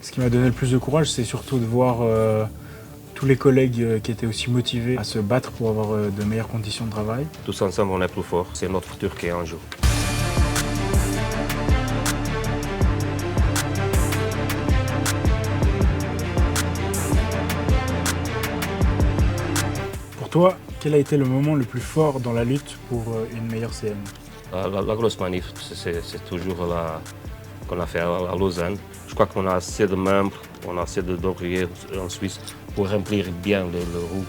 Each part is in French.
Ce qui m'a donné le plus de courage, c'est surtout de voir tous les collègues qui étaient aussi motivés à se battre pour avoir de meilleures conditions de travail. Tous ensemble, on est plus fort. C'est notre futur qui est en jeu. Pour toi, quel a été le moment le plus fort dans la lutte pour une meilleure CM? La grosse manif, c'est toujours la qu'on a fait à Lausanne. Je crois qu'on a assez de membres, on a assez d'ouvriers en Suisse pour remplir bien le roue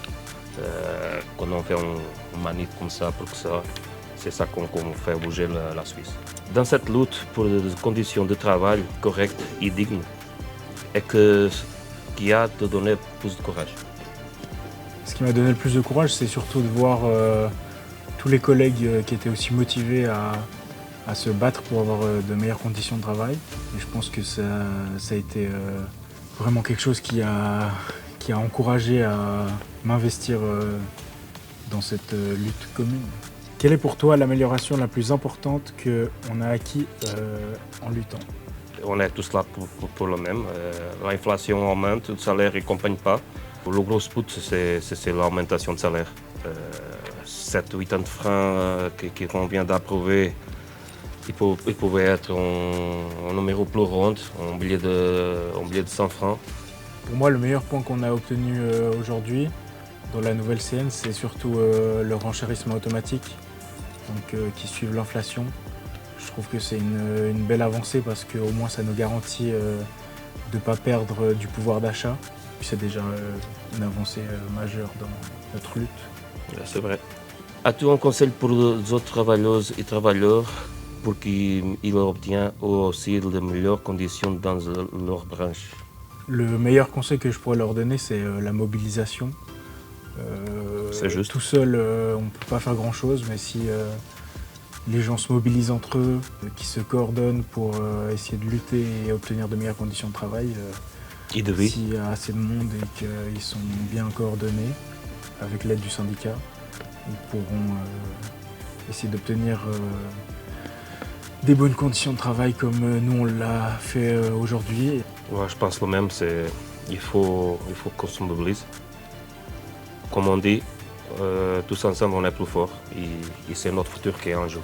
quand on fait une manif comme ça, pour que ça, c'est ça qu'on fait bouger la Suisse. Dans cette lutte pour des conditions de travail correctes et dignes, et qui a de donner plus de courage. Ce qui m'a donné le plus de courage, c'est surtout de voir tous les collègues qui étaient aussi motivés à se battre pour avoir de meilleures conditions de travail. Et je pense que ça a été vraiment quelque chose qui a encouragé à m'investir dans cette lutte commune. Quelle est pour toi l'amélioration la plus importante qu'on a acquis en luttant? On est tous là pour le même. L'inflation augmente, le salaire ne accompagne pas. Le gros but, c'est l'augmentation de salaire. 7-8 francs qu'on vient d'approuver, il pouvait être un numéro plus rond, un billet de 100 francs. Pour moi, le meilleur point qu'on a obtenu aujourd'hui dans la nouvelle CN, c'est surtout le renchérissement automatique, donc, qui suit l'inflation. Je trouve que c'est une belle avancée parce qu'au moins ça nous garantit de ne pas perdre du pouvoir d'achat. C'est déjà une avancée majeure dans notre lutte. C'est vrai. As-tu un conseil pour les autres travailleuses et travailleurs pour qu'ils obtiennent aussi de meilleures conditions dans leur branche? Le meilleur conseil que je pourrais leur donner, c'est la mobilisation. C'est juste. Tout seul, on ne peut pas faire grand-chose, mais si les gens se mobilisent entre eux, qui se coordonnent pour essayer de lutter et obtenir de meilleures conditions de travail, s'il y a assez de monde et qu'ils sont bien coordonnés, avec l'aide du syndicat, ils pourront essayer d'obtenir des bonnes conditions de travail comme nous on l'a fait aujourd'hui. Ouais, je pense le même, il faut qu'on se mobilise. Comme on dit, tous ensemble on est plus fort et c'est notre futur qui est en jeu.